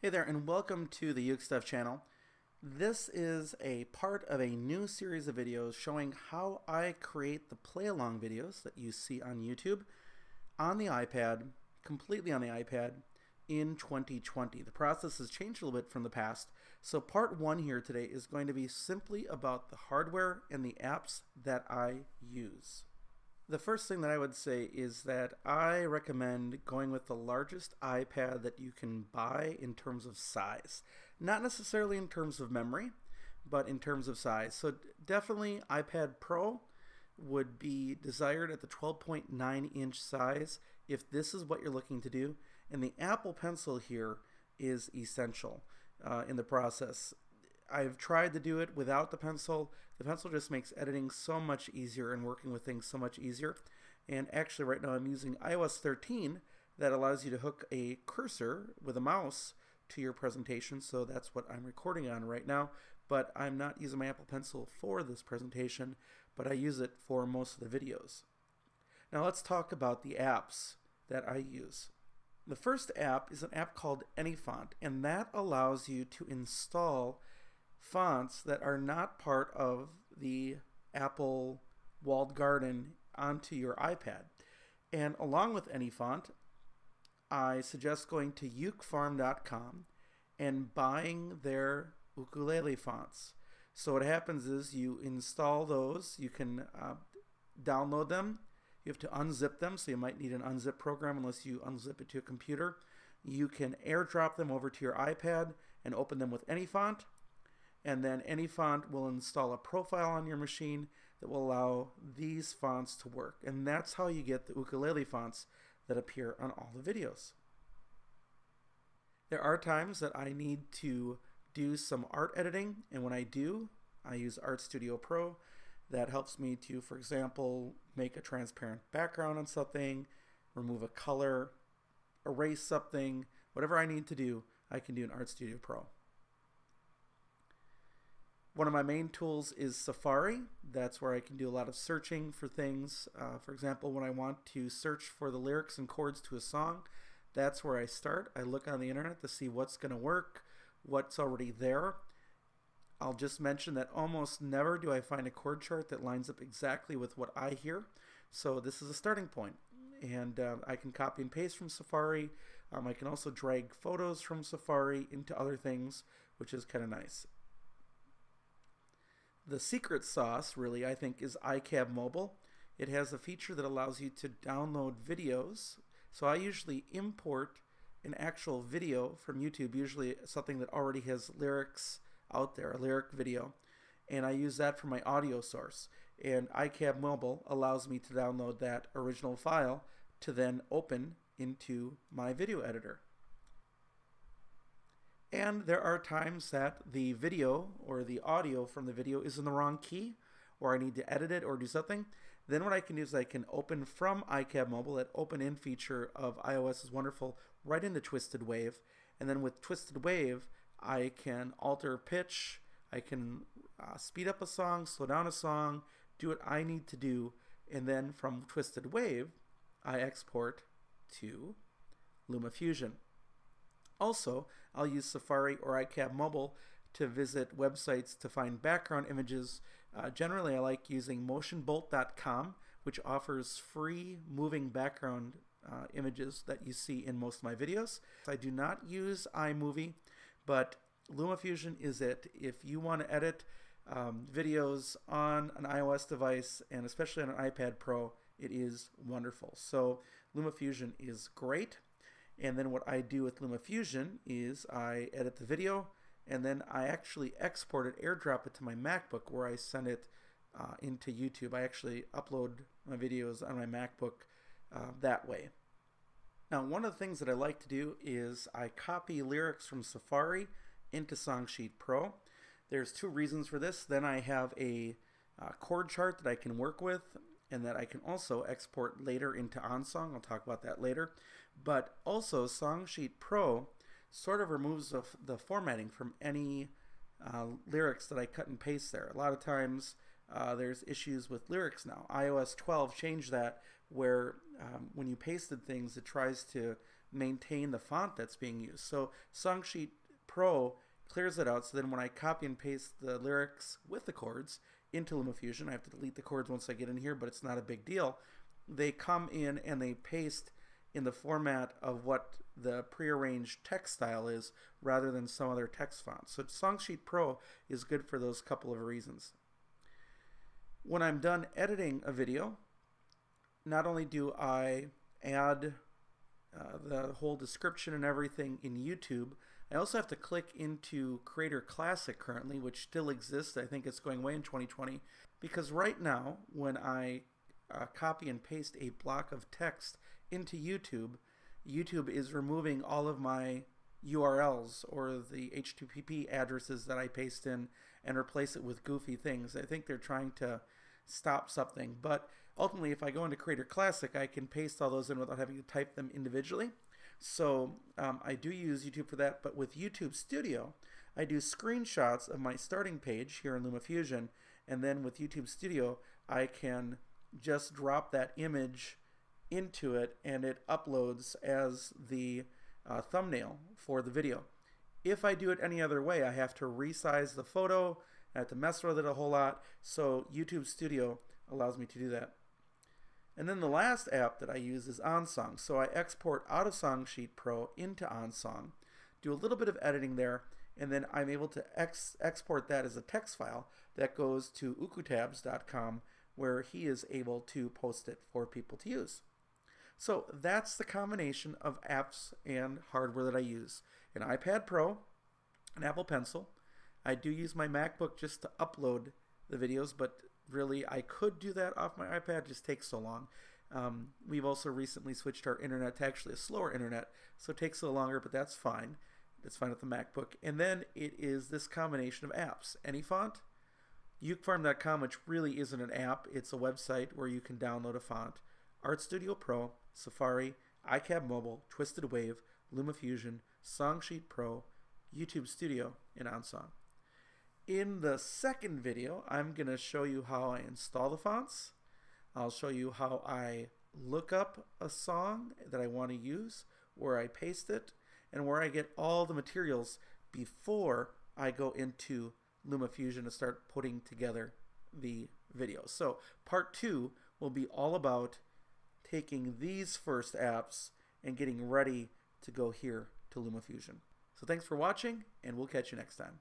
Hey there, and welcome to the UkeStuff channel. This is a part of a new series of videos showing how I create the play-along videos that you see on YouTube on the iPad, completely on the iPad, in 2020. The process has changed a little bit from the past, so part one here today is going to be simply about the hardware and the apps that I use. The first thing that I would say is that I recommend going with the largest iPad that you can buy in terms of size. Not necessarily in terms of memory, but in terms of size. So definitely iPad Pro would be desired at the 12.9-inch size if this is what you're looking to do. And the Apple Pencil here is essential in the process. I've tried to do it without the pencil. The pencil just makes editing so much easier and working with things so much easier. And actually right now I'm using iOS 13 that allows you to hook a cursor with a mouse to your presentation. So that's what I'm recording on right now. But I'm not using my Apple Pencil for this presentation, but I use it for most of the videos. Now let's talk about the apps that I use. The first app is an app called AnyFont, and that allows you to install fonts that are not part of the Apple walled garden onto your iPad. And along with AnyFont, I suggest going to ukefarm.com and buying their ukulele fonts. So what happens is you install those, you can download them, you have to unzip them, so you might need an unzip program unless you unzip it to a computer. You can airdrop them over to your iPad and open them with AnyFont. And then AnyFont will install a profile on your machine that will allow these fonts to work. And that's how you get the ukulele fonts that appear on all the videos. There are times that I need to do some art editing, and when I do, I use Art Studio Pro. That helps me to, for example, make a transparent background on something, remove a color, erase something, whatever I need to do, I can do in Art Studio Pro. One of my main tools is Safari. That's where I can do a lot of searching for things. For example, when I want to search for the lyrics and chords to a song, that's where I start. I look on the internet to see what's going to work, what's already there. I'll just mention that almost never do I find a chord chart that lines up exactly with what I hear. So this is a starting point. And I can copy and paste from Safari. I can also drag photos from Safari into other things, which is kind of nice. The secret sauce, really, I think, is iCab Mobile. It has a feature that allows you to download videos. So I usually import an actual video from YouTube, usually something that already has lyrics out there, a lyric video, and I use that for my audio source. And iCab Mobile allows me to download that original file to then open into my video editor. And there are times that the video or the audio from the video is in the wrong key, or I need to edit it or do something. Then what I can do is I can open from iCab Mobile. That open in feature of iOS is wonderful, right into Twisted Wave. And then with Twisted Wave, I can alter pitch, I can speed up a song, slow down a song, do what I need to do. And then from Twisted Wave, I export to LumaFusion. Also, I'll use Safari or iCab Mobile to visit websites to find background images. Generally, I like using motionbolt.com, which offers free moving background images that you see in most of my videos. I do not use iMovie, but LumaFusion is it. If you want to edit videos on an iOS device, and especially on an iPad Pro, it is wonderful. So LumaFusion is great. And then what I do with LumaFusion is I edit the video, and then I actually export it, airdrop it to my MacBook, where I send it into YouTube. I actually upload my videos on my MacBook that way. Now, one of the things that I like to do is I copy lyrics from Safari into Songsheet Pro. There's two reasons for this. Then I have a chord chart that I can work with, and that I can also export later into OnSong. I'll talk about that later. But also, Songsheet Pro sort of removes the formatting from any lyrics that I cut and paste there. A lot of times there's issues with lyrics now. iOS 12 changed that, where when you pasted things, it tries to maintain the font that's being used. So Songsheet Pro clears it out, so then when I copy and paste the lyrics with the chords into LumaFusion, I have to delete the chords once I get in here, but it's not a big deal. They come in and they paste in the format of what the prearranged text style is rather than some other text font. So Songsheet Pro is good for those couple of reasons. When I'm done editing a video, not only do I add the whole description and everything in YouTube, I also have to click into Creator Classic currently, which still exists. I think it's going away in 2020, because right now when I copy and paste a block of text into YouTube, YouTube is removing all of my URLs or the HTTP addresses that I paste in and replace it with goofy things. I think they're trying to stop something, but ultimately if I go into Creator Classic, I can paste all those in without having to type them individually. So I do use YouTube for that, but with YouTube Studio, I do screenshots of my starting page here in LumaFusion, and then with YouTube Studio, I can just drop that image into it, and it uploads as the thumbnail for the video. If I do it any other way, I have to resize the photo, I have to mess with it a whole lot, so YouTube Studio allows me to do that. And then the last app that I use is OnSong. So I export out of Songsheet Pro into OnSong, do a little bit of editing there, and then I'm able to export that as a text file that goes to ukutabs.com, where he is able to post it for people to use. So that's the combination of apps and hardware that I use. An iPad Pro, an Apple Pencil. I do use my MacBook just to upload the videos, but really I could do that off my iPad, it just takes so long. We've also recently switched our internet to actually a slower internet, so it takes a little longer, but that's fine. It's fine with the MacBook. And then it is this combination of apps. AnyFont, ukefarm.com, which really isn't an app, it's a website where you can download a font. Art Studio Pro, Safari, iCab Mobile, Twisted Wave, LumaFusion, Songsheet Pro, YouTube Studio, and OnSong. In the second video, I'm going to show you how I install the fonts. I'll show you how I look up a song that I want to use, where I paste it, and where I get all the materials before I go into LumaFusion to start putting together the video. So part 2 will be all about taking these first apps and getting ready to go here to LumaFusion. So thanks for watching, and we'll catch you next time.